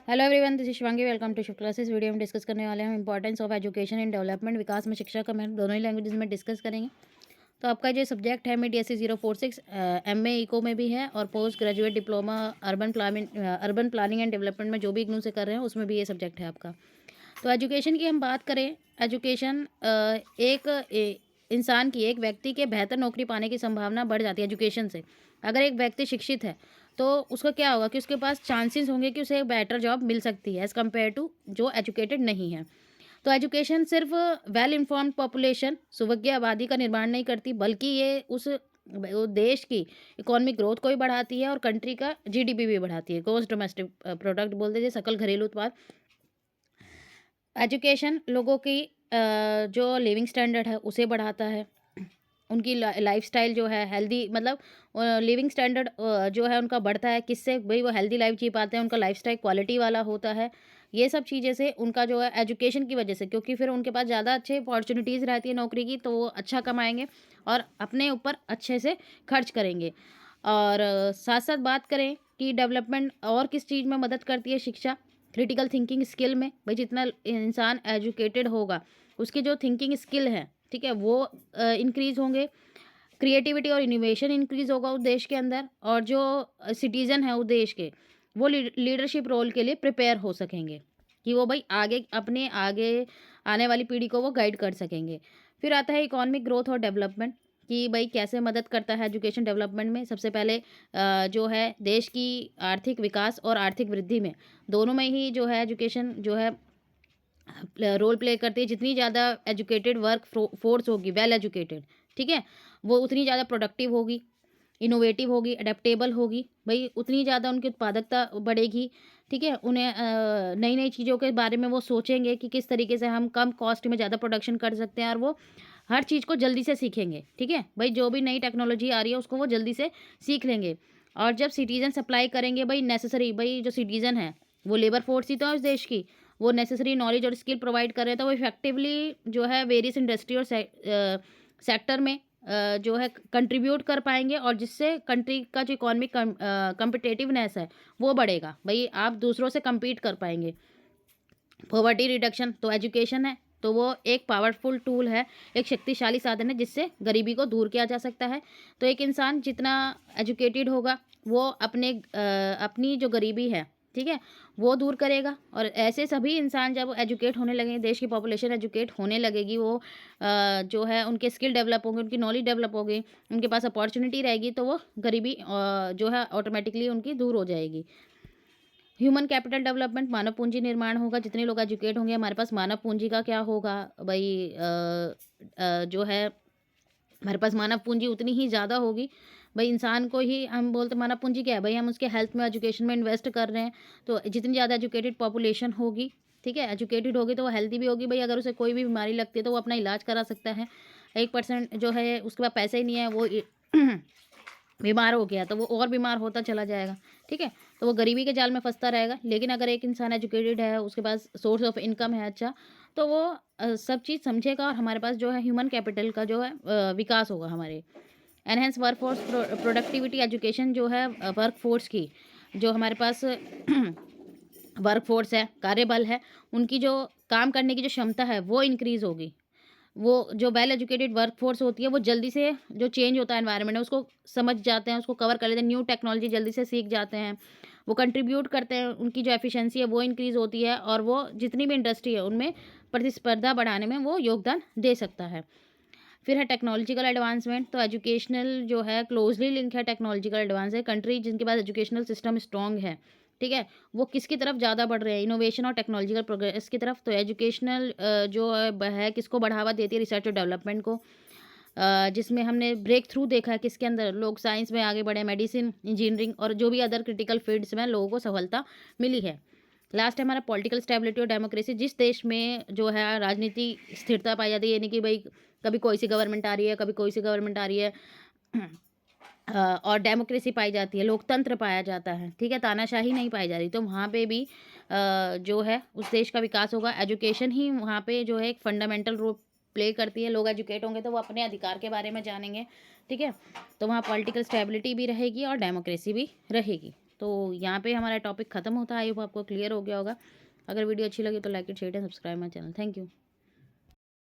Hello everyone, this is Shivangi. Welcome to shift classes. Video में discuss करने वाले हैं हम importance of education in development, विकास में शिक्षा का महत्व, दोनों ही लैंग्वेजेस में डिस्कस करेंगे। तो आपका जो सब्जेक्ट है MIDSC 046 MA इको में भी है और post graduate diploma urban planning and development में जो भी इग्नू से कर रहे हैं उसमें भी ये सब्जेक्ट है आपका। तो एजुकेशन की हम बात करें, एजुकेशन इंसान की, एक व्यक्ति के बेहतर नौकरी पाने की संभावना बढ़ जाती है एजुकेशन से। अगर एक व्यक्ति शिक्षित है तो उसका क्या होगा कि उसके पास चांसेस होंगे कि उसे एक बेटर जॉब मिल सकती है एज़ कम्पेयर टू जो एजुकेटेड नहीं है। तो एजुकेशन सिर्फ वेल इन्फॉर्म्ड पॉपुलेशन, सुविज्ञ आबादी का निर्माण नहीं करती, बल्कि ये उस वो देश की इकोनॉमिक ग्रोथ को भी बढ़ाती है और कंट्री का GDP भी बढ़ाती है, ग्रोस डोमेस्टिक प्रोडक्ट बोलते हैं, सकल घरेलू उत्पाद। एजुकेशन लोगों की जो लिविंग स्टैंडर्ड है उसे बढ़ाता है, उनकी लाइफस्टाइल जो है हेल्दी, मतलब लिविंग स्टैंडर्ड जो है उनका बढ़ता है। किससे भाई? वो हेल्दी लाइफ जी पाते हैं, उनका लाइफस्टाइल क्वालिटी वाला होता है। ये सब चीज़ें से उनका जो है एजुकेशन की वजह से, क्योंकि फिर उनके पास ज़्यादा अच्छे अपॉर्चुनिटीज़ रहती है नौकरी की, तो वो अच्छा कमाएंगे और अपने ऊपर अच्छे से खर्च करेंगे। और साथ साथ बात करें कि डेवलपमेंट और किस चीज़ में मदद करती है शिक्षा, क्रिटिकल थिंकिंग स्किल में। भाई जितना इंसान एजुकेटेड होगा उसकी जो थिंकिंग स्किल है, ठीक है, वो इंक्रीज़ होंगे। क्रिएटिविटी और इनोवेशन इंक्रीज़ होगा उस देश के अंदर, और जो सिटीज़न है उस देश के, वो लीडरशिप रोल के लिए प्रिपेयर हो सकेंगे कि वो भाई आगे अपने आगे आने वाली पीढ़ी को वो गाइड कर सकेंगे। फिर आता है इकोनॉमिक ग्रोथ और डेवलपमेंट, कि भाई कैसे मदद करता है एजुकेशन डेवलपमेंट में। सबसे पहले जो है देश की आर्थिक विकास और आर्थिक वृद्धि में, दोनों में ही जो है एजुकेशन जो है रोल प्ले करती है। जितनी ज़्यादा एजुकेटेड वर्क फोर्स होगी, वेल एजुकेटेड, ठीक है, वो उतनी ज़्यादा प्रोडक्टिव होगी, इनोवेटिव होगी, अडेप्टेबल होगी। भाई उतनी ज़्यादा उनकी उत्पादकता बढ़ेगी, ठीक है। उन्हें नई नई चीज़ों के बारे में वो सोचेंगे कि किस तरीके से हम कम कॉस्ट में ज़्यादा प्रोडक्शन कर सकते हैं, और वो हर चीज़ को जल्दी से सीखेंगे, ठीक है। भाई जो भी नई टेक्नोलॉजी आ रही है उसको वो जल्दी से सीख लेंगे। और जब सिटीजन सप्लाई करेंगे, भाई नेसेसरी, भाई जो सिटीजन है वो लेबर फोर्स ही तो है उस देश की, वो नेसेसरी नॉलेज और स्किल प्रोवाइड कर रहे हैं, तो वो इफेक्टिवली जो है वेरियस इंडस्ट्री और सेक्टर में जो है कंट्रीब्यूट कर पाएंगे, और जिससे कंट्री का जो इकोनॉमिक कम्पिटेटिवनेस है वो बढ़ेगा। भाई आप दूसरों से compete कर पाएंगे। पॉवर्टी रिडक्शन, तो एजुकेशन है तो वो एक पावरफुल टूल है, एक शक्तिशाली साधन है जिससे गरीबी को दूर किया जा सकता है। तो एक इंसान जितना एजुकेटेड होगा वो अपनी जो गरीबी है, ठीक है, वो दूर करेगा। और ऐसे सभी इंसान जब एजुकेट होने लगेंगे, देश की पॉपुलेशन एजुकेट होने लगेगी, वो जो है उनके स्किल डेवलप होंगे, उनकी नॉलेज डेवलप होगी, उनके पास अपॉर्चुनिटी रहेगी, तो वो गरीबी जो है ऑटोमेटिकली उनकी दूर हो जाएगी। ह्यूमन कैपिटल डेवलपमेंट, मानव पूंजी निर्माण होगा। जितने लोग एजुकेट होंगे हमारे पास मानव पूंजी का क्या होगा भाई? जो है हमारे पास मानव पूंजी उतनी ही ज़्यादा होगी। भाई इंसान को ही हम बोलते मानव पूंजी क्या है? भाई हम उसके हेल्थ में, एजुकेशन में इन्वेस्ट कर रहे हैं। तो जितनी ज़्यादा एजुकेटेड पॉपुलेशन होगी, ठीक है, एजुकेटेड होगी तो वो हेल्दी भी होगी। भाई अगर उसे कोई भी बीमारी लगती है तो वो अपना इलाज करा सकता है। 1% जो है उसके पास पैसे ही नहीं है, वो बीमार हो गया तो वो और बीमार होता चला जाएगा, ठीक है। तो वो गरीबी के जाल में फंसता रहेगा। लेकिन अगर एक इंसान एजुकेटेड है, उसके पास सोर्स ऑफ इनकम है अच्छा, तो वो सब चीज़ समझेगा, और हमारे पास जो है ह्यूमन कैपिटल का जो है विकास होगा हमारे। एनहेंस वर्कफोर्स प्रोडक्टिविटी, एजुकेशन जो है वर्कफोर्स की, जो हमारे पास वर्कफोर्स है, कार्यबल है, उनकी जो काम करने की जो क्षमता है वो इंक्रीज़ होगी। वो जो वेल एजुकेटेड वर्कफोर्स होती है वो जल्दी से जो चेंज होता है एनवायरनमेंट है उसको समझ जाते हैं, उसको कवर कर लेते हैं, न्यू टेक्नोलॉजी जल्दी से सीख जाते हैं, वो कंट्रीब्यूट करते हैं, उनकी जो एफिशिएंसी है वो इंक्रीज़ होती है, और वो जितनी भी इंडस्ट्री है उनमें प्रतिस्पर्धा बढ़ाने में वो योगदान दे सकता है। फिर है टेक्नोलॉजिकल एडवांसमेंट, तो एजुकेशनल जो है क्लोजली लिंक है टेक्नोलॉजिकल एडवांस है। कंट्री जिनके पास एजुकेशनल सिस्टम स्ट्रॉन्ग है, ठीक है, वो किसकी तरफ ज़्यादा बढ़ रहे हैं? इनोवेशन और टेक्नोलॉजिकल प्रोग्रेस की तरफ। तो एजुकेशनल जो है किसको बढ़ावा देती है? रिसर्च और डेवलपमेंट को। जिसमें हमने ब्रेक थ्रू देखा है किसके अंदर, लोग साइंस में आगे बढ़े, मेडिसिन, इंजीनियरिंग और जो भी अदर क्रिटिकल फील्ड्स में लोगों को सफलता मिली है। लास्ट है हमारा पॉलिटिकल स्टेबिलिटी और डेमोक्रेसी। जिस देश में जो है राजनीति स्थिरता पाई जाती है, यानी कि भाई कभी कोई सी गवर्नमेंट आ रही है, कभी कोई सी गवर्नमेंट आ रही है, और डेमोक्रेसी पाई जाती है, लोकतंत्र पाया जाता है, ठीक है, तानाशाही नहीं पाई जा रही, तो वहाँ पे भी जो है उस देश का विकास होगा। एजुकेशन ही वहाँ पे जो है एक फंडामेंटल रोल प्ले करती है। लोग एजुकेट होंगे तो वो अपने अधिकार के बारे में जानेंगे, ठीक है, तो वहाँ पॉलिटिकल स्टेबिलिटी भी रहेगी और डेमोक्रेसी भी रहेगी। तो यहाँ पे हमारा टॉपिक ख़त्म होता है। आई होप आपको क्लियर हो गया होगा। अगर वीडियो अच्छी लगी तो like and share and subscribe my channel. Thank you.